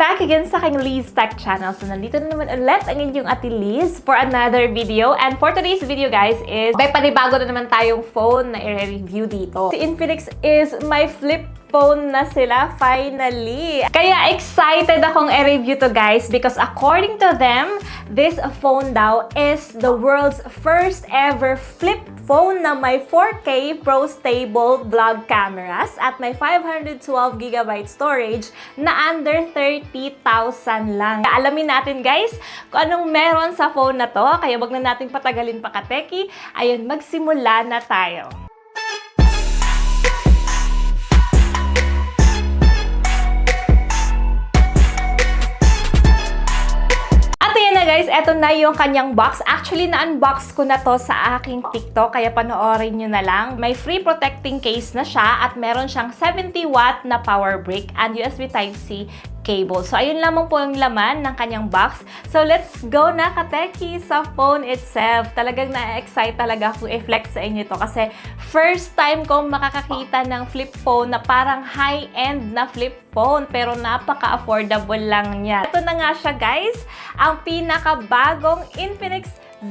back again sa aking Liz Tech Channel. So, nandito na naman ulit ang inyong Ate Liz for another video. And for today's video, guys, is may panibago na naman tayong phone na i-review dito. Si Infinix is my flip phone na sila, finally. Kaya excited akong i-review to, guys, because according to them, this phone daw is the world's first ever flip phone na may 4K Pro Stable vlog cameras at may 512GB storage na under 30,000 lang. Alamin natin, guys, kung anong meron sa phone na to. Kaya wag na natin patagalin pa, kateki. Ayun, magsimula na tayo. Guys, eto na yung kanyang box. Actually, na-unbox ko na to sa aking TikTok, kaya panoorin nyo na lang. May free protecting case na siya at meron siyang 70W na power brick and USB Type-C cable. So, ayun lamang po ang laman ng kanyang box. So, let's go na, kateki, sa phone itself. Talagang na-excite talaga ako i-flex sa inyo to kasi first time kong makakakita ng flip phone na parang high-end na flip phone pero napaka-affordable lang niya. Ito na nga siya, guys, ang pinakabagong Infinix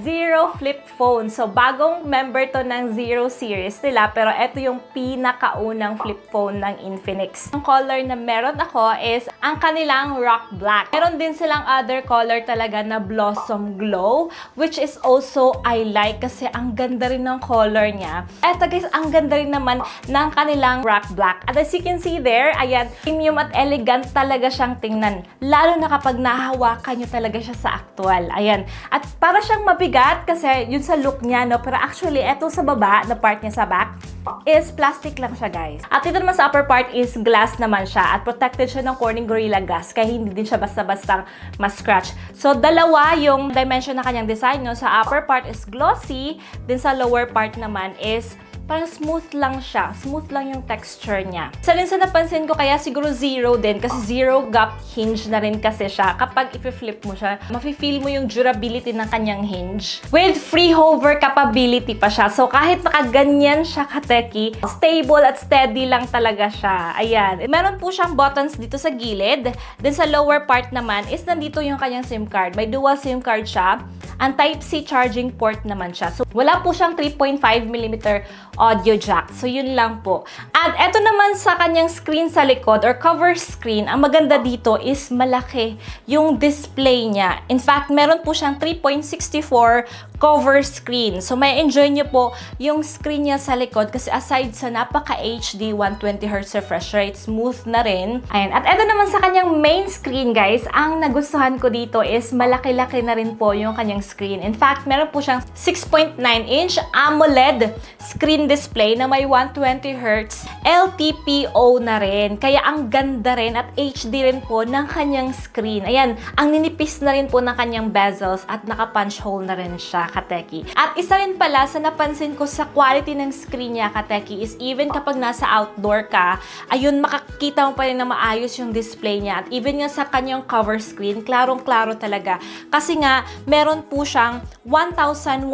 Zero flip phone. So, bagong member to ng Zero series nila, pero ito yung pinakaunang flip phone ng Infinix. Ang color na meron ako is ang kanilang rock black. Meron din silang other color talaga na blossom glow, which is also I like kasi ang ganda rin ng color niya. Eto, guys, ang ganda rin naman ng kanilang rock black. At as you can see there, ayan, premium at elegant talaga siyang tingnan. Lalo na kapag nahawakan nyo talaga siya sa actual. Ayan. At para siyang mabigat kasi yun sa look niya, no? Pero actually, eto sa baba, na part niya sa back, is plastic lang siya, guys. At ito naman sa upper part is glass naman siya at protected siya ng Corning Gorilla Glass kaya hindi din siya basta-bastang ma-scratch. So, dalawa yung dimension na kanyang design, no? Sa upper part is glossy, din sa lower part naman is parang smooth lang siya. Smooth lang yung texture niya. Isa rin sa napansin ko, kaya siguro zero din kasi zero gap hinge na rin kasi siya. Kapag i-flip mo siya, mafe-feel mo yung durability ng kanyang hinge. With free hover capability pa siya. So, kahit nakaganyan siya, kateki, stable at steady lang talaga siya. Ayan. Meron po siyang buttons dito sa gilid. Then sa lower part naman is nandito yung kanyang SIM card. May dual SIM card siya. Ang Type-C charging port naman siya. So, wala po siyang 3.5mm audio jack. So, yun lang po. At eto naman sa kanyang screen sa likod or cover screen, ang maganda dito is malaki yung display niya. In fact, meron po siyang 3.64 cover screen. So, may enjoy niyo po yung screen niya sa likod kasi aside sa napaka-HD 120Hz refresh rate, smooth na rin. Ayan. At eto naman sa kanyang main screen, guys, ang nagustuhan ko dito is malaki-laki na rin po yung kanyang screen. In fact, meron po siyang 6.9-inch AMOLED screen display na may 120Hz LTPO na rin. Kaya ang ganda rin at HD rin po ng kanyang screen. Ayan, ang ninipis na rin po ng kanyang bezels at naka-punch hole na rin siya, kateki. At isa rin pala sa napansin ko sa quality ng screen niya, kateki, is even kapag nasa outdoor ka, ayun, makakita mo pa rin na maayos yung display niya. At even nga sa kanyang cover screen, klarong-klaro talaga. Kasi nga, meron po siyang 1,100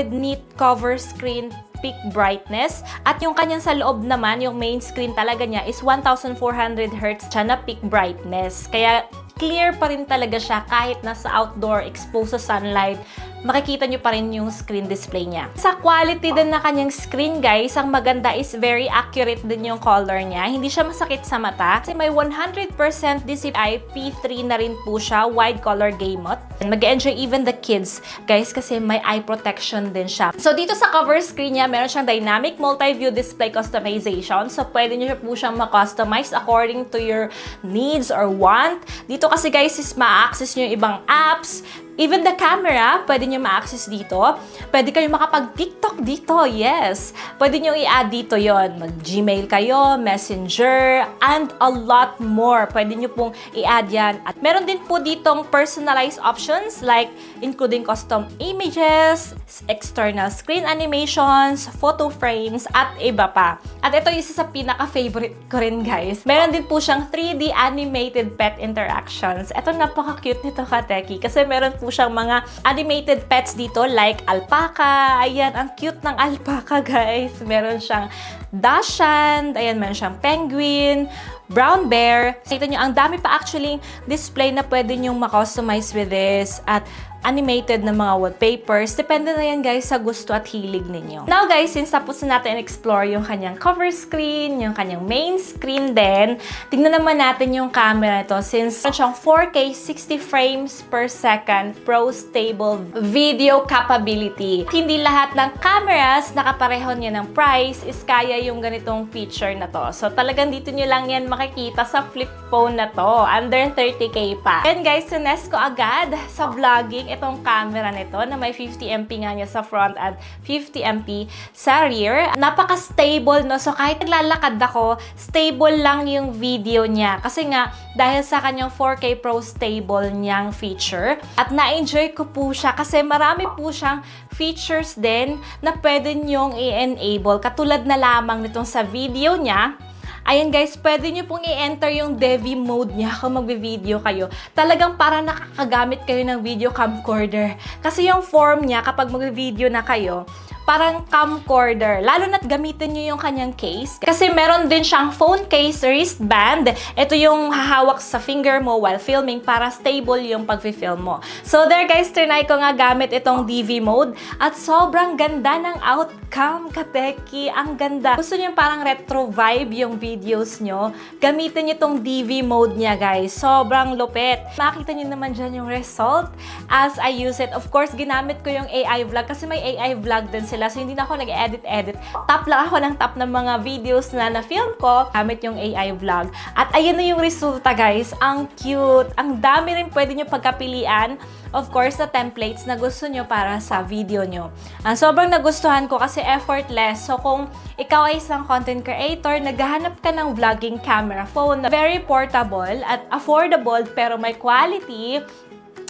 nit cover screen peak brightness. At yung kanyang sa loob naman, yung main screen talaga niya is 1,400Hz siya na peak brightness. Kaya clear pa rin talaga siya kahit nasa outdoor, exposed sa sunlight, makikita nyo pa rin yung screen display niya. Sa quality din na kanyang screen, guys, ang maganda is very accurate din yung color niya. Hindi siya masakit sa mata kasi may 100% DCI P3 na rin po siya, wide color gamut. Mag-enjoy even the kids, guys, kasi may eye protection din siya. So, dito sa cover screen niya, meron siyang dynamic multi-view display customization. So, pwede nyo po siyang ma-customize according to your needs or want. Dito kasi, guys, is ma-access nyo yung ibang apps. Even the camera, pwede nyo ma-access dito. Pwede kayo makapag-TikTok dito, yes. Pwede nyo i-add dito yon. Mag-Gmail kayo, Messenger, and a lot more. Pwede nyo pong i-add yan. At meron din po ditong personalized options like including custom images, external screen animations, photo frames, at iba pa. At ito isa sa pinaka-favorite ko rin, guys. Meron din po siyang 3D animated pet interactions. Ito napaka-cute nito, kateki, kasi meron po siyang mga animated pets dito like alpaca. Ayan, ang cute ng alpaca, guys. Meron siyang dachshund. Ayan, meron siyang penguin. brown bear. Kita nyo, ang dami pa actually display na pwede nyong ma-customize with this at animated na mga wallpapers. Depende na yan guys sa gusto at hilig ninyo. Now guys, since tapos na natin explore yung kanyang cover screen, yung kanyang main screen din, tingnan naman natin yung camera nito since siyang 4K 60 frames per second Pro Stable video capability. Hindi lahat ng cameras nakapareho niya ng price is kaya yung ganitong feature na to. So talagang dito nyo lang yan makikita sa flip phone na to. Under 30K pa. And guys, sinest ko agad sa vlogging itong camera nito na may 50MP nga niya sa front at 50MP sa rear. Napaka-stable, no? So, kahit naglalakad ako, stable lang yung video niya. Kasi nga, dahil sa kanyang 4K Pro Stable niyang feature. At na-enjoy ko po siya kasi marami po siyang features din na pwede niyong i-enable. Katulad na lamang nitong sa video niya. Ayan guys, pwede nyo pong i-enter yung Devi mode niya kung magbe-video kayo. Talagang para nakakagamit kayo ng video camcorder. Kasi yung form niya kapag magbe-video na kayo, parang camcorder. Lalo na't gamitin nyo yung kanyang case. Kasi meron din siyang phone case wristband. Ito yung hahawak sa finger mo while filming para stable yung pag-film mo. So there guys, trinay ko nga gamit itong DV mode. At sobrang ganda ng outcome, kateki. Ang ganda. Gusto nyo parang retro vibe yung videos nyo, gamitin nyo itong DV mode niya guys. Sobrang lupit. Makita nyo naman dyan yung result as I use it. Of course, ginamit ko yung AI vlog kasi may AI vlog din sila. So, hindi na ako nag-edit-edit. Tap lang ako ng tap ng mga videos na na-film ko gamit yung AI vlog. At ayun na yung resulta guys. Ang cute. Ang dami rin pwede nyo pagkapilian. Of course, na templates na gusto nyo para sa video nyo. Sobrang nagustuhan ko kasi effortless. So, kung ikaw ay isang content creator, naghahanap ka ng vlogging camera phone na very portable at affordable pero may quality,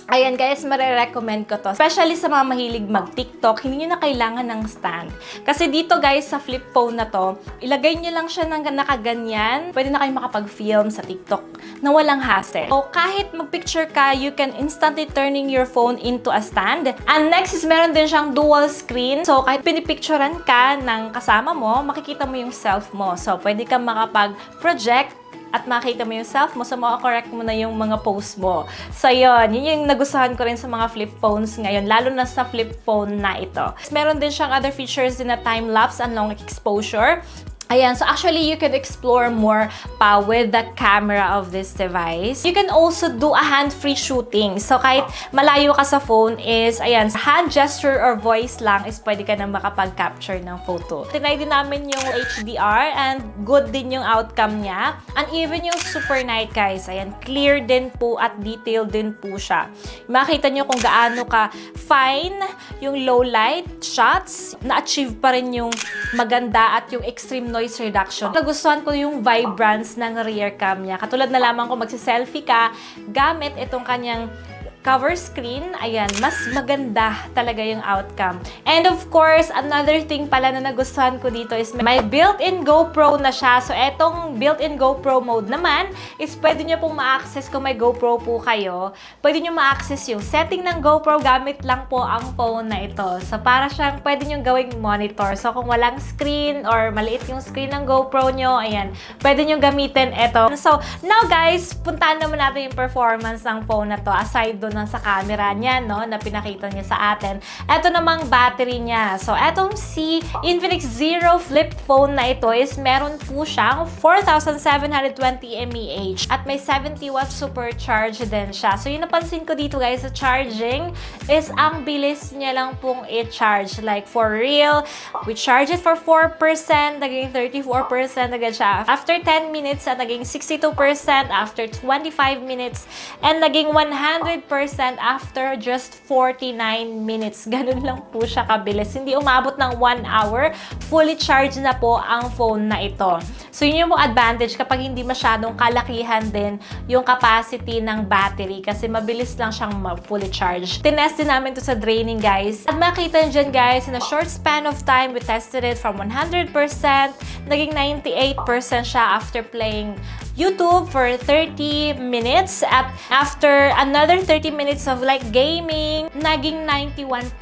ayan guys, marirecommend ko to. Especially sa mga mahilig mag-TikTok, hindi nyo na kailangan ng stand. Kasi dito guys, sa flip phone na to, ilagay nyo lang siya ng nakaganyan. Pwede na kayo makapag-film sa TikTok na walang hassle. O kahit mag-picture ka, you can instantly turning your phone into a stand. And next is meron din siyang dual screen. So kahit pinipicturean ka ng kasama mo, makikita mo yung self mo. So pwede kang makapag-project at makita mo yung self mo, so maka-correct mo na yung mga post mo. So, yun yung nagustuhan ko rin sa mga flip phones ngayon, lalo na sa flip phone na ito. Meron din siyang other features din na time-lapse and long exposure. Ayan, so actually, you can explore more pa with the camera of this device. You can also do a hand-free shooting. So, kahit malayo ka sa phone is, ayan, hand gesture or voice lang is pwede ka na makapag-capture ng photo. Tinry din namin yung HDR and good din yung outcome niya. And even yung super night, guys, ayan, clear din po at detailed din po siya. Makita nyo kung gaano ka fine yung low light shots, na-achieve pa rin yung maganda at yung extreme noise reduction. Nagustuhan ko yung vibrance ng rear cam niya. Katulad na lamang kung magsiselfie ka, gamit itong kanyang cover screen, ayan, mas maganda talaga yung outcome. And of course, another thing pala na nagustuhan ko dito is may built-in GoPro na siya. So, etong built-in GoPro mode naman is pwede nyo pong ma-access kung may GoPro po kayo. Pwede nyo ma-access yung setting ng GoPro gamit lang po ang phone na ito. So, para siyang pwede nyo gawing monitor. So, kung walang screen or maliit yung screen ng GoPro nyo, ayan, pwede nyo gamitin ito. So, now guys, puntahan naman natin yung performance ng phone na to aside doon sa camera niya, no, na pinakita niya sa atin. Ito namang battery niya. So, etong si Infinix Zero Flip phone na ito is meron po siyang 4,720 mAh at may 70 watts supercharge din siya. So, yung napansin ko dito guys sa charging is ang bilis niya lang pong i-charge. Like, for real, we charge it for 4%, naging 34% agad siya. After 10 minutes, naging 62%, after 25 minutes, and naging 100% after just 49 minutes. Ganun lang po siya kabilis. Hindi umabot ng 1 hour. Fully charged na po ang phone na ito. So, yun yung advantage kapag hindi masyadong kalakihan din yung capacity ng battery kasi mabilis lang siyang fully charged. Tinest din namin to sa draining, guys. At makita nyo dyan, guys, in a short span of time, we tested it from 100%, naging 98% siya after playing YouTube for 30 minutes. At after another 30 minutes of like gaming, naging 91%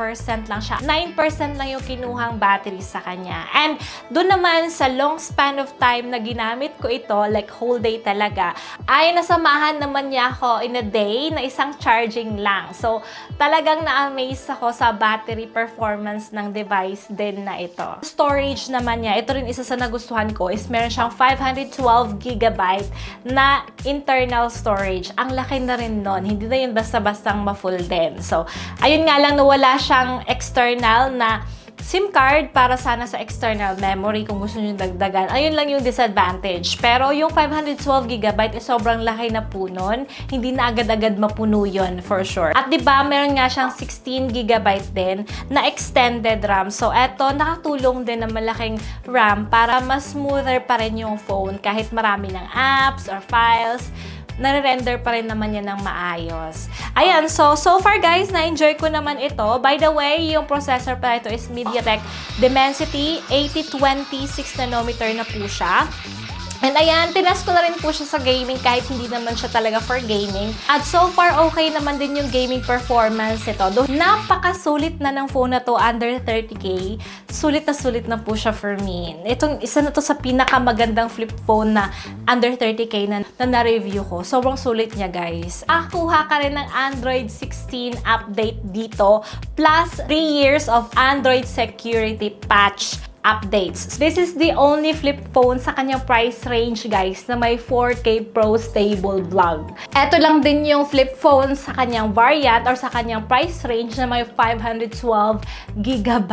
lang siya. 9% lang yung kinuhang battery sa kanya. And doon naman sa long span of time na ginamit ko ito, like whole day talaga, ay nasamahan naman niya ako in a day na isang charging lang. So, talagang na-amaze ako sa battery performance ng device din na ito. Storage naman niya, ito rin isa sa nagustuhan ko, is meron siyang 512GB na internal storage. Ang laki na rin nun. Hindi na yun basta-bastang ma-full din. So, ayun nga lang na wala siyang external na SIM card para sana sa external memory kung gusto nyo dagdagan. Ayun lang yung disadvantage. Pero yung 512GB is sobrang laki na po nun. Hindi na agad-agad mapuno yun for sure. At diba, meron nga siyang 16GB din na extended RAM. So, eto, nakatulong din na malaking RAM para mas smoother pa rin yung phone kahit marami ng apps or files. Nare-render pa rin naman yan ng maayos. Ayan, so far guys, na-enjoy ko naman ito. By the way, yung processor pa ito is MediaTek Dimensity 8020 6nm na po siya. And ayan, tinas ko na rin po siya sa gaming kahit hindi naman siya talaga for gaming. At so far, okay naman din yung gaming performance ito. Though napakasulit na ng phone na to, under 30K. Sulit na po siya for me. Itong isa na to sa pinakamagandang flip phone na under 30K na na-review ko. Sobrang sulit niya, guys. Kuha ka rin ng Android 16 update dito, plus 3 years of Android security patch updates. This is the only flip phone sa kanyang price range, guys, na may 4K Pro Stable Vlog. Ito lang din yung flip phone sa kanyang variant or sa kanyang price range na may 512GB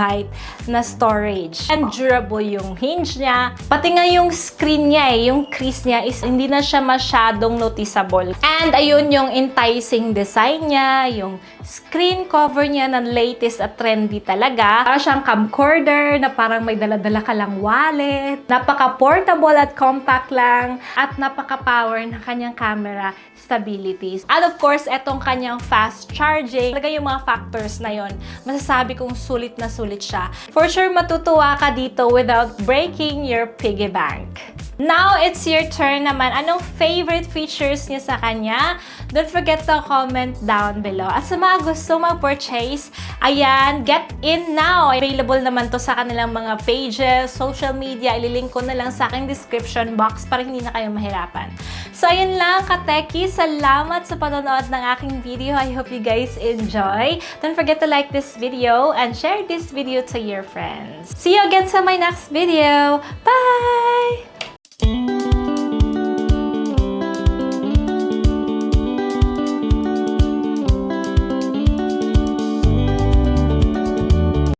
na storage. And durable yung hinge niya. Pati nga yung screen niya, yung crease niya is hindi na siya masyadong noticeable. And ayun yung enticing design niya, yung screen cover niya na latest at trendy talaga. Para siyang camcorder na parang may dala-dala ka lang wallet. Napaka-portable at compact lang. At napaka-power na kanyang camera stabilities. And of course, etong kanyang fast charging. Talaga yung mga factors na yon, masasabi kong sulit na sulit siya. For sure, matutuwa ka dito without breaking your piggy bank. Now, it's your turn naman. Anong favorite features niyo sa kanya? Don't forget to comment down below. At sa mga gusto mag-purchase, ayan, get in now! Available naman to sa kanilang mga pages, social media. Ililink ko na lang sa aking description box para hindi na kayo mahirapan. So, ayun lang, kateki. Salamat sa panonood ng aking video. I hope you guys enjoy. Don't forget to like this video and share this video to your friends. See you again sa my next video. Bye!